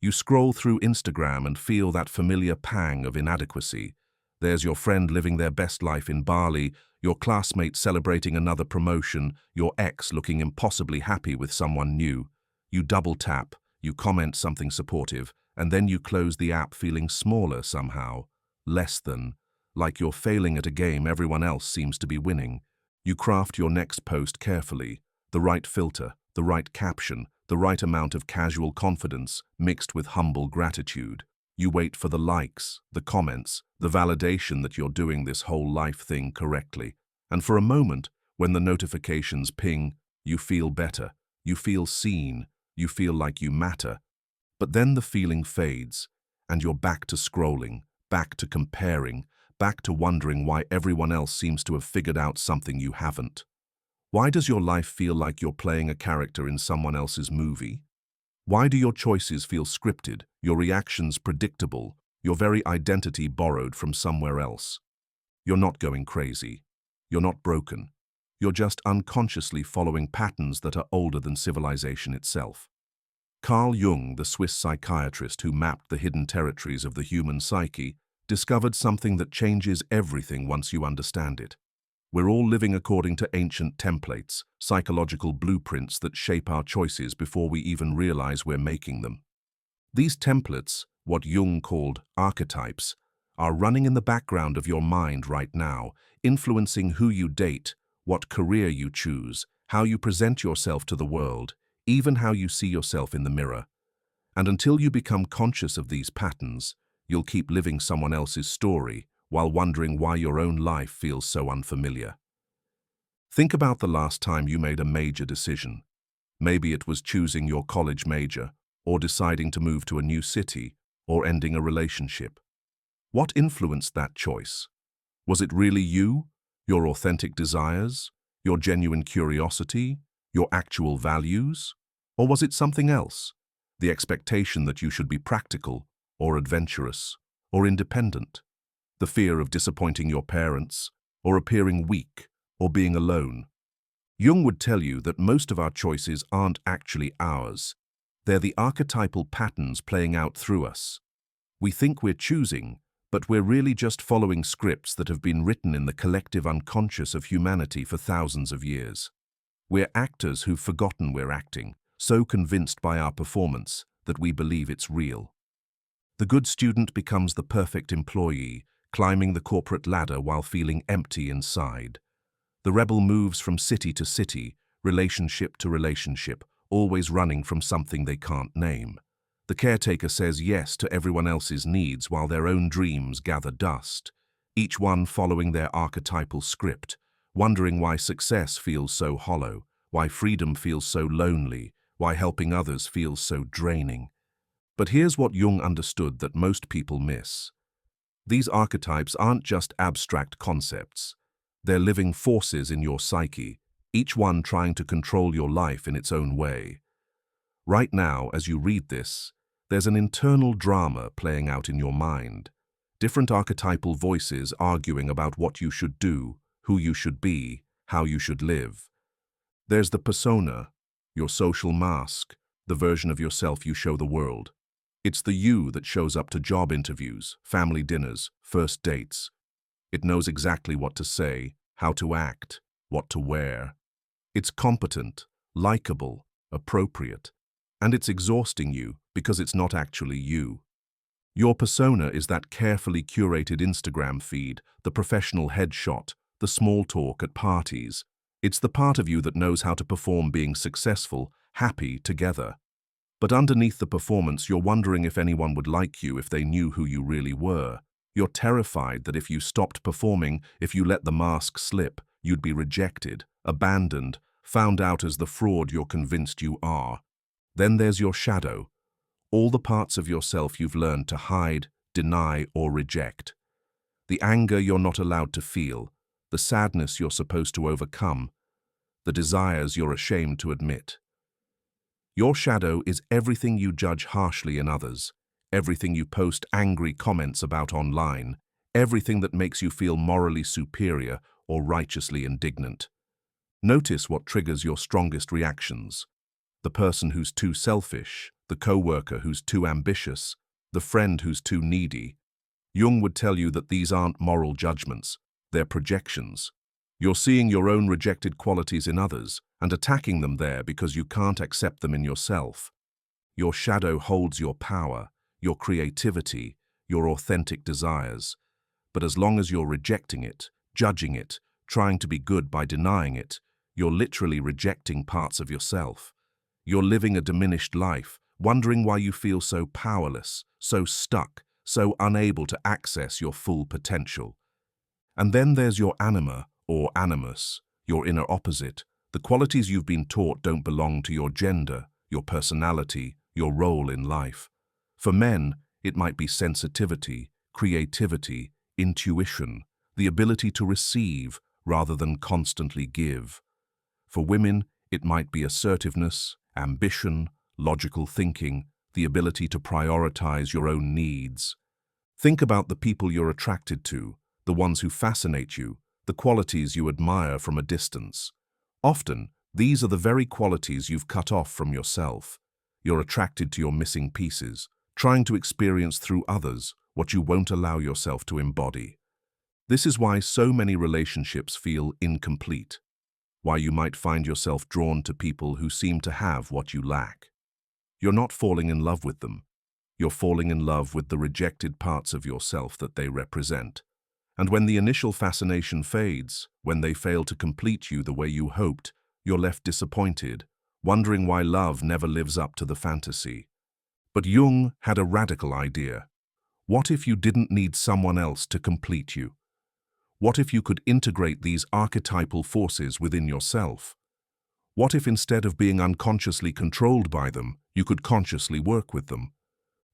You scroll through Instagram and feel that familiar pang of inadequacy. There's your friend living their best life in Bali, your classmate celebrating another promotion, your ex looking impossibly happy with someone new. You double tap, you comment something supportive, and then you close the app feeling smaller somehow, less than, like you're failing at a game everyone else seems to be winning. You craft your next post carefully, the right filter, the right caption, the right amount of casual confidence mixed with humble gratitude. You wait for the likes, the comments, the validation that you're doing this whole life thing correctly. And for a moment, when the notifications ping, you feel better, you feel seen, you feel like you matter. But then the feeling fades, and you're back to scrolling, back to comparing, back to wondering why everyone else seems to have figured out something you haven't. Why does your life feel like you're playing a character in someone else's movie? Why do your choices feel scripted, your reactions predictable, your very identity borrowed from somewhere else? You're not going crazy. You're not broken. You're just unconsciously following patterns that are older than civilization itself. Carl Jung, the Swiss psychiatrist who mapped the hidden territories of the human psyche, discovered something that changes everything once you understand it. We're all living according to ancient templates, psychological blueprints that shape our choices before we even realize we're making them. These templates, what Jung called archetypes, are running in the background of your mind right now, influencing who you date, what career you choose, how you present yourself to the world, even how you see yourself in the mirror. And until you become conscious of these patterns, you'll keep living someone else's story, while wondering why your own life feels so unfamiliar. Think about the last time you made a major decision. Maybe it was choosing your college major, or deciding to move to a new city, or ending a relationship. What influenced that choice? Was it really you, your authentic desires, your genuine curiosity, your actual values? Or was it something else? The expectation that you should be practical, or adventurous, or independent? The fear of disappointing your parents, or appearing weak, or being alone. Jung would tell you that most of our choices aren't actually ours. They're the archetypal patterns playing out through us. We think we're choosing, but we're really just following scripts that have been written in the collective unconscious of humanity for thousands of years. We're actors who've forgotten we're acting, so convinced by our performance that we believe it's real. The good student becomes the perfect employee, climbing the corporate ladder while feeling empty inside. The rebel moves from city to city, relationship to relationship, always running from something they can't name. The caretaker says yes to everyone else's needs while their own dreams gather dust, each one following their archetypal script, wondering why success feels so hollow, why freedom feels so lonely, why helping others feels so draining. But here's what Jung understood that most people miss. These archetypes aren't just abstract concepts. They're living forces in your psyche, each one trying to control your life in its own way. Right now, as you read this, there's an internal drama playing out in your mind. Different archetypal voices arguing about what you should do, who you should be, how you should live. There's the persona, your social mask, the version of yourself you show the world. It's the you that shows up to job interviews, family dinners, first dates. It knows exactly what to say, how to act, what to wear. It's competent, likable, appropriate, and it's exhausting you because it's not actually you. Your persona is that carefully curated Instagram feed, the professional headshot, the small talk at parties. It's the part of you that knows how to perform being successful, happy together. But underneath the performance, you're wondering if anyone would like you if they knew who you really were. You're terrified that if you stopped performing, if you let the mask slip, you'd be rejected, abandoned, found out as the fraud you're convinced you are. Then there's your shadow, all the parts of yourself you've learned to hide, deny, or reject. The anger you're not allowed to feel, the sadness you're supposed to overcome, the desires you're ashamed to admit. Your shadow is everything you judge harshly in others, everything you post angry comments about online, everything that makes you feel morally superior or righteously indignant. Notice what triggers your strongest reactions. The person who's too selfish, the the coworker who's too ambitious, the friend who's too needy. Jung would tell you that these aren't moral judgments, they're projections. You're seeing your own rejected qualities in others and attacking them there because you can't accept them in yourself. Your shadow holds your power, your creativity, your authentic desires. But as long as you're rejecting it, judging it, trying to be good by denying it, you're literally rejecting parts of yourself. You're living a diminished life, wondering why you feel so powerless, so stuck, so unable to access your full potential. And then there's your anima, or animus, your inner opposite, the qualities you've been taught don't belong to your gender, your personality, your role in life. For men, it might be sensitivity, creativity, intuition, the ability to receive rather than constantly give. For women, it might be assertiveness, ambition, logical thinking, the ability to prioritize your own needs. Think about the people you're attracted to, the ones who fascinate you, the qualities you admire from a distance. Often, these are the very qualities you've cut off from yourself. You're attracted to your missing pieces, trying to experience through others what you won't allow yourself to embody. This is why so many relationships feel incomplete, why you might find yourself drawn to people who seem to have what you lack. You're not falling in love with them. You're falling in love with the rejected parts of yourself that they represent. And when the initial fascination fades, when they fail to complete you the way you hoped, you're left disappointed, wondering why love never lives up to the fantasy. But Jung had a radical idea. What if you didn't need someone else to complete you? What if you could integrate these archetypal forces within yourself? What if instead of being unconsciously controlled by them, you could consciously work with them?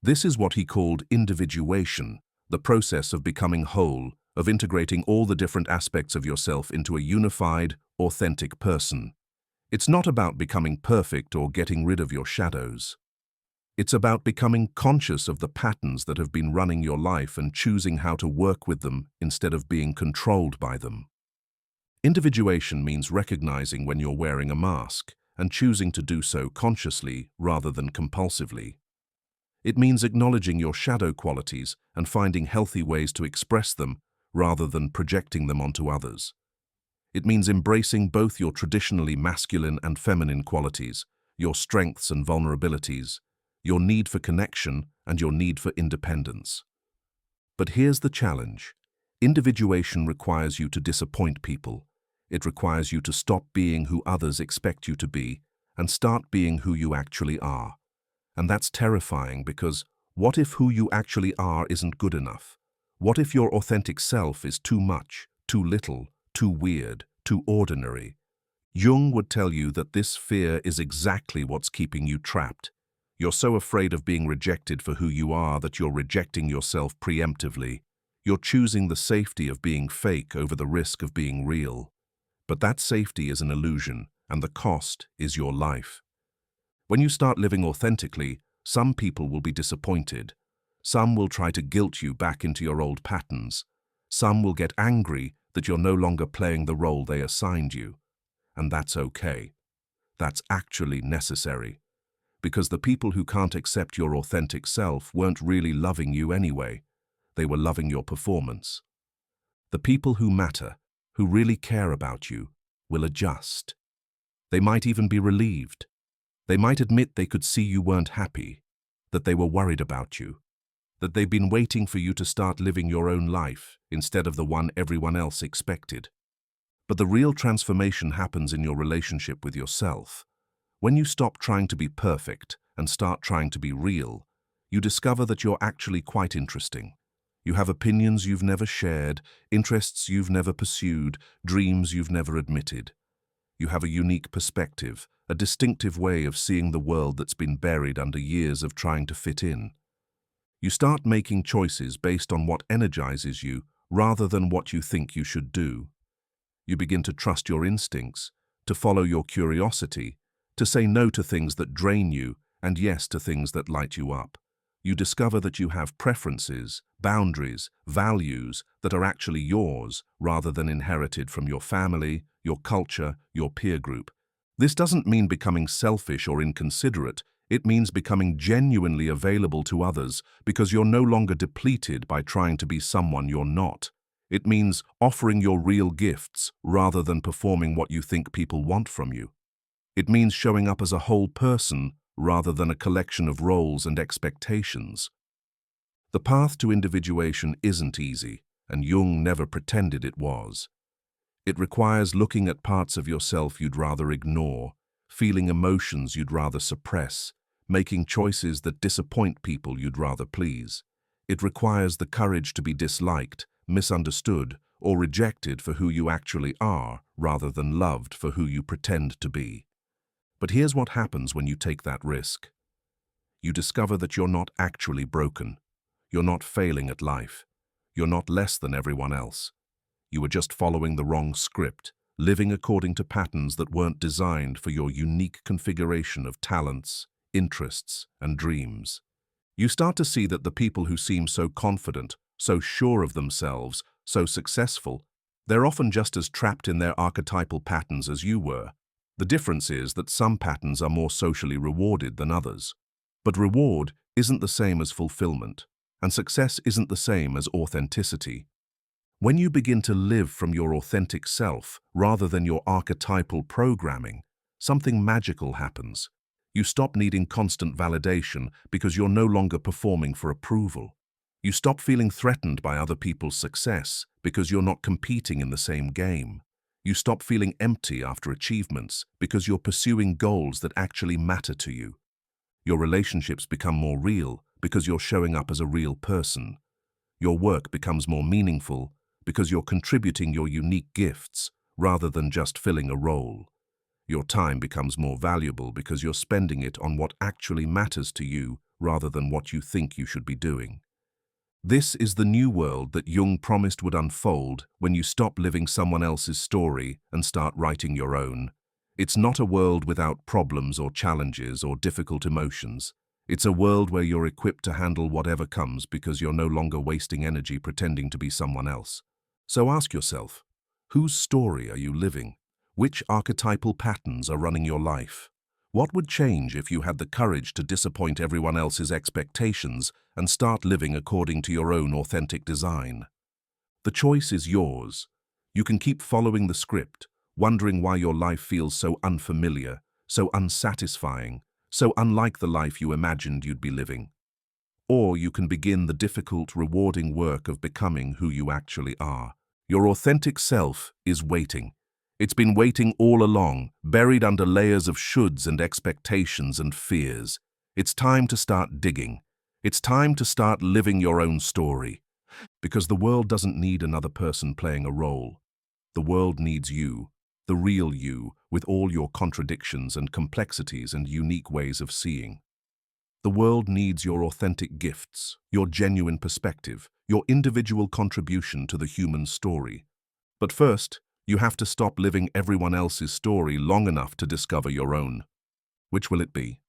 This is what he called individuation, the process of becoming whole, of integrating all the different aspects of yourself into a unified, authentic person. It's not about becoming perfect or getting rid of your shadows. It's about becoming conscious of the patterns that have been running your life and choosing how to work with them instead of being controlled by them. Individuation means recognizing when you're wearing a mask and choosing to do so consciously rather than compulsively. It means acknowledging your shadow qualities and finding healthy ways to express them rather than projecting them onto others. It means embracing both your traditionally masculine and feminine qualities, your strengths and vulnerabilities, your need for connection and your need for independence. But here's the challenge. Individuation requires you to disappoint people. It requires you to stop being who others expect you to be and start being who you actually are. And that's terrifying because what if who you actually are isn't good enough? What if your authentic self is too much, too little, too weird, too ordinary? Jung would tell you that this fear is exactly what's keeping you trapped. You're so afraid of being rejected for who you are that you're rejecting yourself preemptively. You're choosing the safety of being fake over the risk of being real. But that safety is an illusion, and the cost is your life. When you start living authentically, some people will be disappointed. Some will try to guilt you back into your old patterns. Some will get angry that you're no longer playing the role they assigned you. And that's okay. That's actually necessary. Because the people who can't accept your authentic self weren't really loving you anyway. They were loving your performance. The people who matter, who really care about you, will adjust. They might even be relieved. They might admit they could see you weren't happy, that they were worried about you, that they've been waiting for you to start living your own life instead of the one everyone else expected. But the real transformation happens in your relationship with yourself. When you stop trying to be perfect and start trying to be real, you discover that you're actually quite interesting. You have opinions you've never shared, interests you've never pursued, dreams you've never admitted. You have a unique perspective, a distinctive way of seeing the world that's been buried under years of trying to fit in. You start making choices based on what energizes you rather than what you think you should do. You begin to trust your instincts, to follow your curiosity, to say no to things that drain you and yes to things that light you up. You discover that you have preferences, boundaries, values that are actually yours rather than inherited from your family, your culture, your peer group. This doesn't mean becoming selfish or inconsiderate. It means becoming genuinely available to others because you're no longer depleted by trying to be someone you're not. It means offering your real gifts rather than performing what you think people want from you. It means showing up as a whole person rather than a collection of roles and expectations. The path to individuation isn't easy, and Jung never pretended it was. It requires looking at parts of yourself you'd rather ignore, feeling emotions you'd rather suppress, making choices that disappoint people you'd rather please. It requires the courage to be disliked, misunderstood, or rejected for who you actually are, rather than loved for who you pretend to be. But here's what happens when you take that risk. You discover that you're not actually broken. You're not failing at life. You're not less than everyone else. You were just following the wrong script, living according to patterns that weren't designed for your unique configuration of talents, interests, and dreams. You start to see that the people who seem so confident, so sure of themselves, so successful, they're often just as trapped in their archetypal patterns as you were. The difference is that some patterns are more socially rewarded than others. But reward isn't the same as fulfillment, and success isn't the same as authenticity. When you begin to live from your authentic self rather than your archetypal programming, something magical happens. You stop needing constant validation because you're no longer performing for approval. You stop feeling threatened by other people's success because you're not competing in the same game. You stop feeling empty after achievements because you're pursuing goals that actually matter to you. Your relationships become more real because you're showing up as a real person. Your work becomes more meaningful because you're contributing your unique gifts rather than just filling a role. Your time becomes more valuable because you're spending it on what actually matters to you rather than what you think you should be doing. This is the new world that Jung promised would unfold when you stop living someone else's story and start writing your own. It's not a world without problems or challenges or difficult emotions. It's a world where you're equipped to handle whatever comes because you're no longer wasting energy pretending to be someone else. So ask yourself, whose story are you living? Which archetypal patterns are running your life? What would change if you had the courage to disappoint everyone else's expectations and start living according to your own authentic design? The choice is yours. You can keep following the script, wondering why your life feels so unfamiliar, so unsatisfying, so unlike the life you imagined you'd be living. Or you can begin the difficult, rewarding work of becoming who you actually are. Your authentic self is waiting. It's been waiting all along, buried under layers of shoulds and expectations and fears. It's time to start digging. It's time to start living your own story. Because the world doesn't need another person playing a role. The world needs you, the real you, with all your contradictions and complexities and unique ways of seeing. The world needs your authentic gifts, your genuine perspective, your individual contribution to the human story. But first, you have to stop living everyone else's story long enough to discover your own. Which will it be?